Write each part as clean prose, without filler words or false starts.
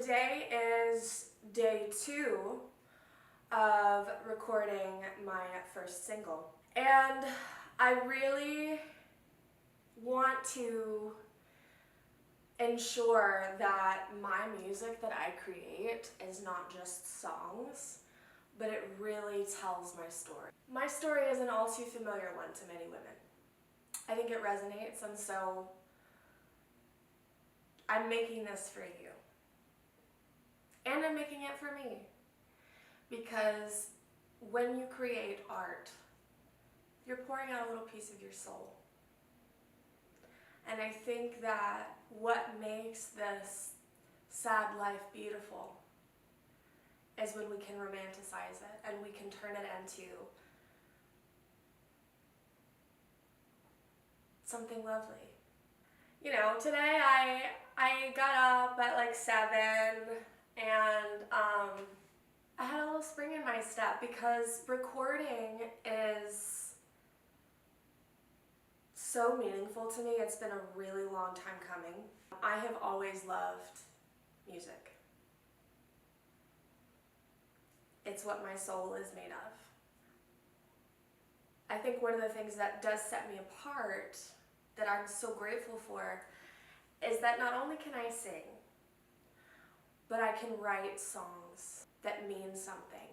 today is day 2 of recording my first single. And I really want to ensure that my music that I create is not just songs, but it really tells my story. My story is an all too familiar one to many women. I think it resonates, and so I'm making this for you. And I'm making it for me. Because when you create art, you're pouring out a little piece of your soul. And I think that what makes this sad life beautiful is when we can romanticize it and we can turn it into something lovely. You know, today I got up at like 7 and I had a little spring in my step because recording is so meaningful to me. It's been a really long time coming. I have always loved music. It's what my soul is made of. I think one of the things that does set me apart, that I'm so grateful for, is that not only can I sing, but I can write songs that mean something,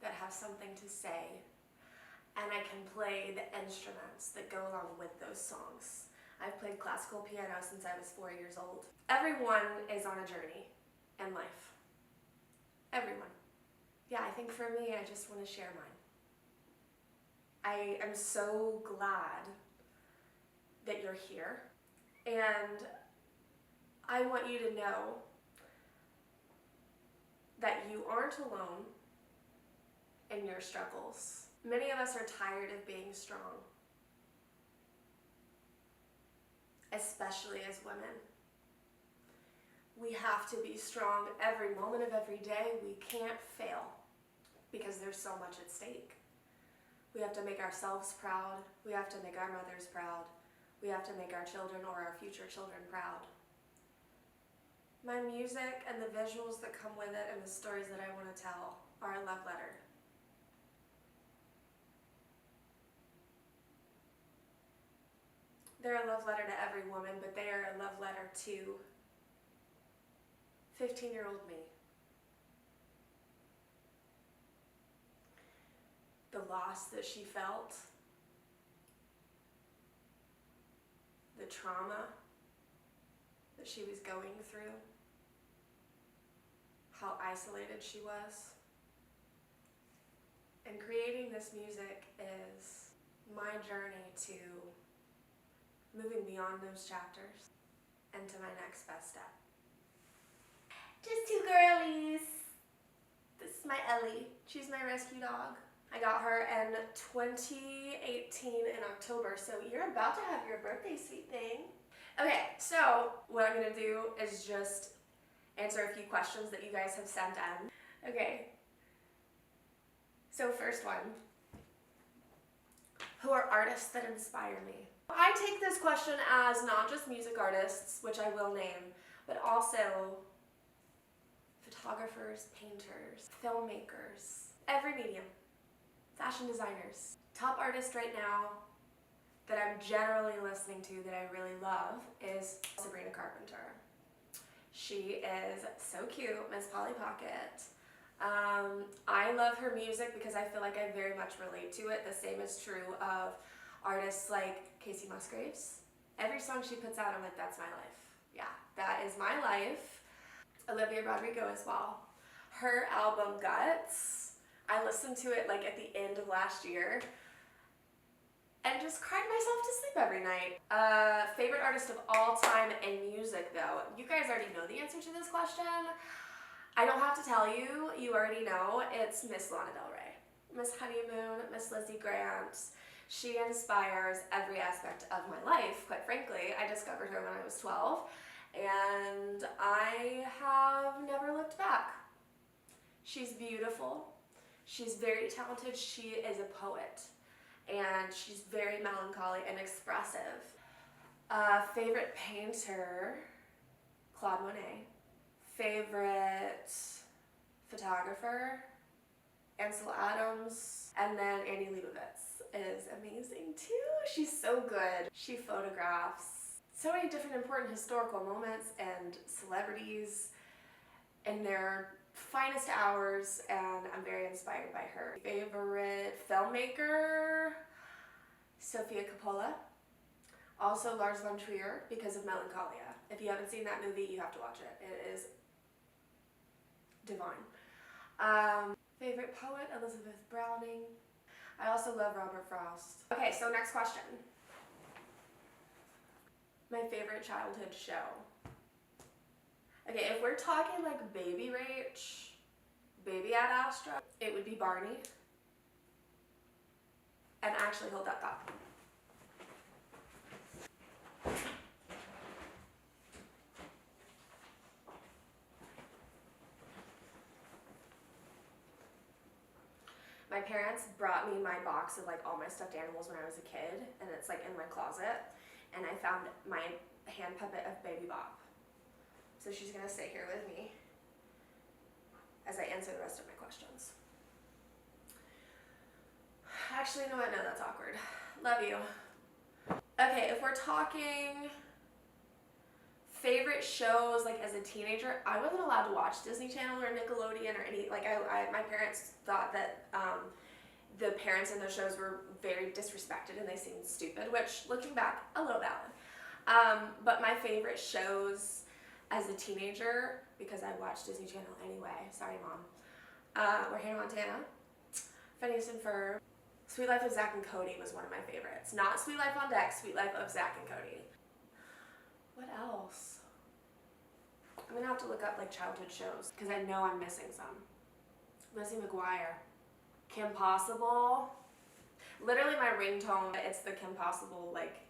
that have something to say, and I can play the instruments that go along with those songs. I've played classical piano since I was 4 years old. Everyone is on a journey in life. Everyone. Yeah, I think for me, I just want to share mine. I am so glad that you're here, and I want you to know that you aren't alone in your struggles. Many of us are tired of being strong, especially as women. We have to be strong every moment of every day. We can't fail because there's so much at stake. We have to make ourselves proud. We have to make our mothers proud. We have to make our children or our future children proud. My music and the visuals that come with it and the stories that I want to tell are a love letter. They're a love letter to every woman, but they are a love letter to 15-year-old me. The loss that she felt, the trauma that she was going through, how isolated she was. And creating this music is my journey to moving beyond those chapters and to my next best step. Just 2 girlies. This is my Ellie. She's my rescue dog. I got her in 2018 in October, so you're about to have your birthday, sweet thing. Okay, so what I'm gonna do is just answer a few questions that you guys have sent in. Okay, so first one. Who are artists that inspire me? I take this question as not just music artists, which I will name, but also photographers, painters, filmmakers, every medium, fashion designers. Top artist right now that I'm generally listening to that I really love is Sabrina Carpenter. She is so cute, Miss Polly Pocket. I love her music because I feel like I very much relate to it. The same is true of artists like Casey Musgraves. Every song she puts out, I'm like, that's my life. Yeah, that is my life. Olivia Rodrigo as well. Her album Guts, I listened to it like at the end of last year and just cried myself to sleep every night. Favorite artist of all time in music though. You guys already know the answer to this question. I don't have to tell you, you already know. It's Miss Lana Del Rey. Miss Honeymoon, Miss Lizzie Grant. She inspires every aspect of my life, quite frankly. I discovered her when I was 12, and I have never looked back. She's beautiful. She's very talented. She is a poet, and she's very melancholy and expressive. Favorite painter, Claude Monet. Favorite photographer, Ansel Adams, and then Annie Leibovitz is amazing too. She's so good. She photographs so many different important historical moments and celebrities in their finest hours, and I'm very inspired by her. Favorite filmmaker, Sofia Coppola. Also Lars von Trier because of Melancholia. If you haven't seen that movie, you have to watch it. It is divine. Favorite poet, Elizabeth Browning. I also love Robert Frost. Okay, so next question. My favorite childhood show. Okay, if we're talking like Baby Rach, Baby Ad Astra, it would be Barney. And actually, hold that thought. My parents brought me my box of like all my stuffed animals when I was a kid, and it's like in my closet, and I found my hand puppet of Baby Bop. So she's gonna stay here with me as I answer the rest of my questions. Actually, you know what? No, that's awkward. Love you. Okay, if we're talking favorite shows, like as a teenager, I wasn't allowed to watch Disney Channel or Nickelodeon or any, like my parents thought that the parents in those shows were very disrespected and they seemed stupid, which looking back, a little valid. But my favorite shows as a teenager, because I watched Disney Channel anyway, sorry mom, were Hannah Montana, Phineas and Ferb. Sweet Life of Zack and Cody was one of my favorites. Not Sweet Life on Deck, Sweet Life of Zack and Cody. What else? I'm gonna have to look up like childhood shows because I know I'm missing some. Lizzie McGuire, Kim Possible. Literally my ringtone, it's the Kim Possible, like,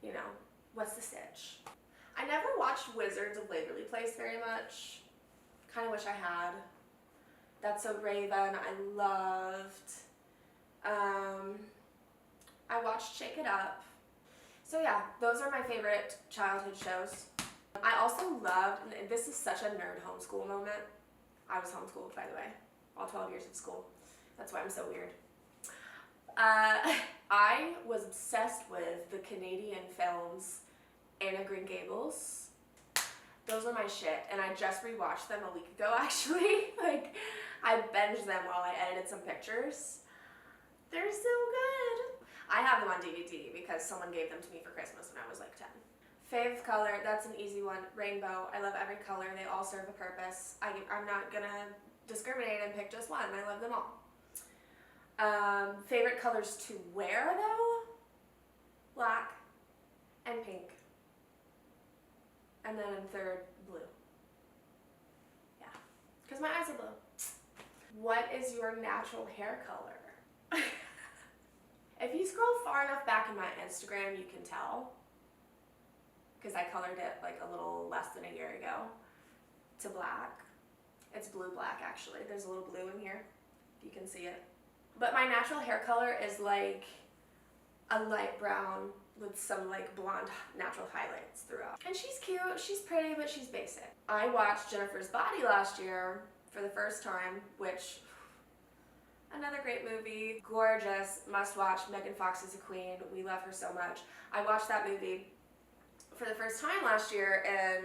you know, what's the stitch? I never watched Wizards of Waverly Place very much. Kind of wish I had. That's So Raven, I loved. I watched Shake It Up. So yeah, those are my favorite childhood shows. I also loved, and this is such a nerd homeschool moment. I was homeschooled, by the way, all 12 years of school. That's why I'm so weird. I was obsessed with the Canadian films Anne of Green Gables. Those were my shit, and I just rewatched them a week ago actually. Like, I binged them while I edited some pictures. They're so good. I have them on DVD because someone gave them to me for Christmas when I was like 10. Fave color, that's an easy one. Rainbow. I love every color. They all serve a purpose. I'm not gonna discriminate and pick just one. I love them all. Favorite colors to wear though? Black and pink. And then in third, blue. Yeah, because my eyes are blue. What is your natural hair color? If you scroll far enough back in my Instagram, you can tell. Because I colored it like a little less than a year ago to black. It's blue-black actually. There's a little blue in here, if you can see it. But my natural hair color is like a light brown with some like blonde natural highlights throughout. And she's cute, she's pretty, but she's basic. I watched Jennifer's Body last year for the first time, which, another great movie, gorgeous, must watch. Megan Fox is a queen, we love her so much. I watched that movie for the first time last year in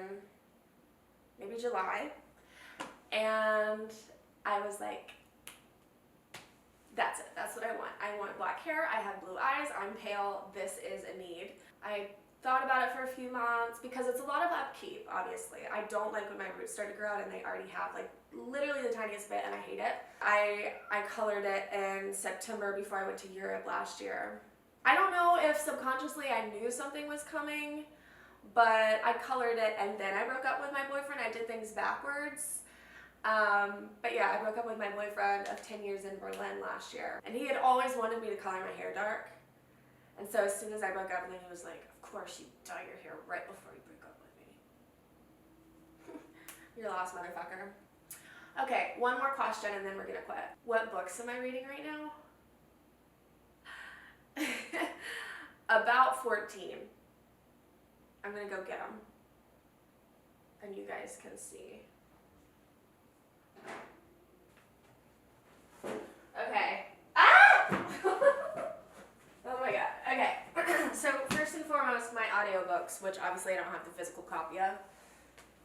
maybe July, and I was like, that's it, that's what I want. I want black hair, I have blue eyes, I'm pale, this is a need. I thought about it for a few months because it's a lot of upkeep, obviously. I don't like when my roots start to grow out and they already have like literally the tiniest bit, and I hate it. I colored it in September before I went to Europe last year. I don't know if subconsciously I knew something was coming, but I colored it and then I broke up with my boyfriend. I did things backwards. But yeah, I broke up with my boyfriend of 10 years in Berlin last year, and he had always wanted me to color my hair dark. And so as soon as I broke up with him, he was like, of course you dye your hair right before you break up with me. You're lost, motherfucker. Okay, one more question and then we're gonna quit. What books am I reading right now? About 14. I'm gonna go get them. And you guys can see. Okay. Ah! Oh my god. Okay. So first and foremost, my audiobooks, which obviously I don't have the physical copy of.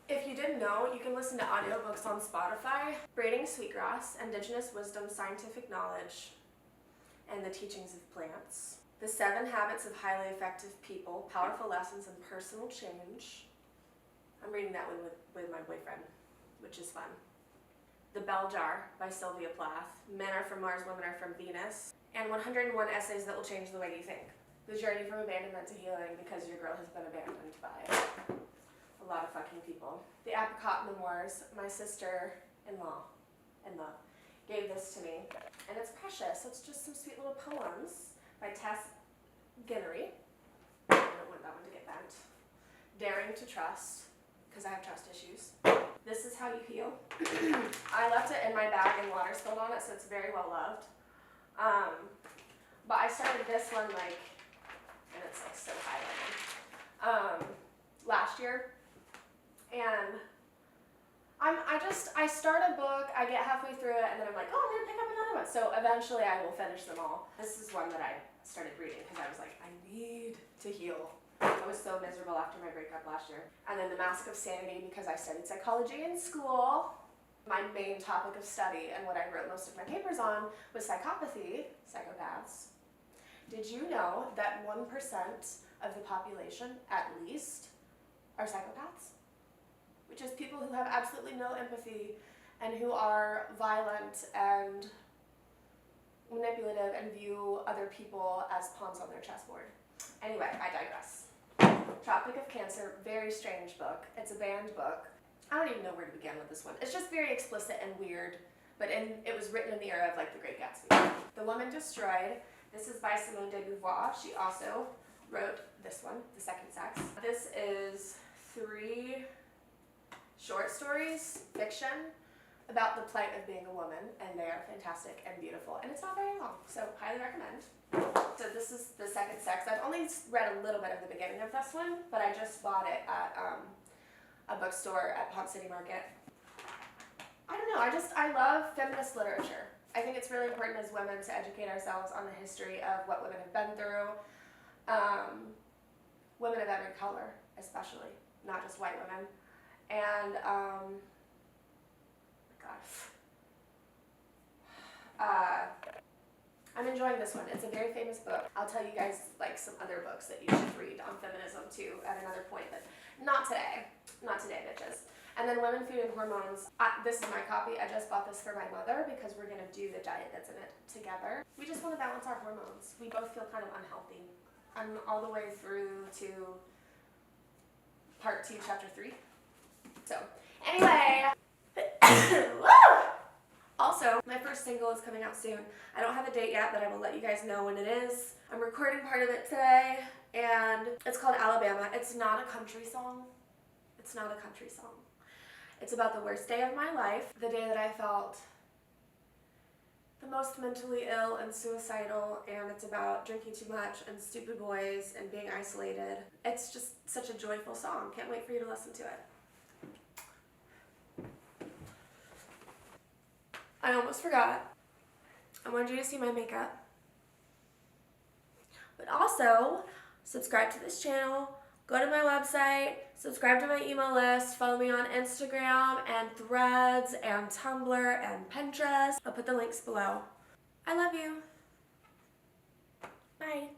If you didn't know, you can listen to audiobooks on Spotify. Braiding Sweetgrass, Indigenous Wisdom, Scientific Knowledge, and the Teachings of Plants. The 7 Habits of Highly Effective People, Powerful Lessons in Personal Change. I'm reading that one with my boyfriend, which is fun. The Bell Jar by Sylvia Plath. Men are from Mars, women are from Venus. And 101 Essays That Will Change the Way You Think. The Journey from Abandonment to Healing, because your girl has been abandoned by a lot of fucking people. The Apricot Memoirs. My sister-in-law gave this to me. And it's precious. It's just some sweet little poems by Tess Guinery. I don't want that one to get bent. Daring to Trust, because I have trust issues. This Is How You Heal. I left it in my bag and water spilled on it, so it's very well loved. But I started this one and it's like so highlighted, last year. And I start a book, I get halfway through it, and then I'm like, oh, I'm gonna pick up another one. So eventually I will finish them all. This is one that I started reading because I was like, I need to heal. I was so miserable after my breakup last year. And then The Mask of Sanity, because I studied psychology in school. My main topic of study and what I wrote most of my papers on was psychopathy, psychopaths. Did you know that 1% of the population, at least, are psychopaths? Which is people who have absolutely no empathy and who are violent and manipulative and view other people as pawns on their chessboard. Anyway, I digress. Tropic of Cancer, very strange book. It's a banned book. I don't even know where to begin with this one. It's just very explicit and weird, but it was written in the era of The Great Gatsby. The Woman Destroyed. This is by Simone de Beauvoir. She also wrote this one, The Second Sex. This is 3 short stories, fiction, about the plight of being a woman, and they are fantastic and beautiful, and it's not very long, so highly recommend. So this is The Second Sex. I've only read a little bit of the beginning of this one, but I just bought it at a bookstore at Pont City Market. I don't know, I love feminist literature. I think it's really important as women to educate ourselves on the history of what women have been through. Women of every color, especially, not just white women. And, I'm enjoying this one. It's a very famous book. I'll tell you guys some other books that you should read on feminism too at another point, but not today. Not today, bitches. And then Women, Food, and Hormones. This is my copy. I just bought this for my mother because we're going to do the diet that's in it together. We just want to balance our hormones. We both feel kind of unhealthy. I'm all the way through to part 2, chapter 3. So, anyway. Also, my first single is coming out soon. I don't have a date yet, but I will let you guys know when it is. I'm recording part of it today, and it's called Alabama. It's not a country song. It's not a country song. It's about the worst day of my life, the day that I felt the most mentally ill and suicidal, and it's about drinking too much and stupid boys and being isolated. It's just such a joyful song. Can't wait for you to listen to it. I almost forgot. I wanted you to see my makeup. But also, subscribe to this channel, go to my website, subscribe to my email list, follow me on Instagram and Threads and Tumblr and Pinterest. I'll put the links below. I love you. Bye.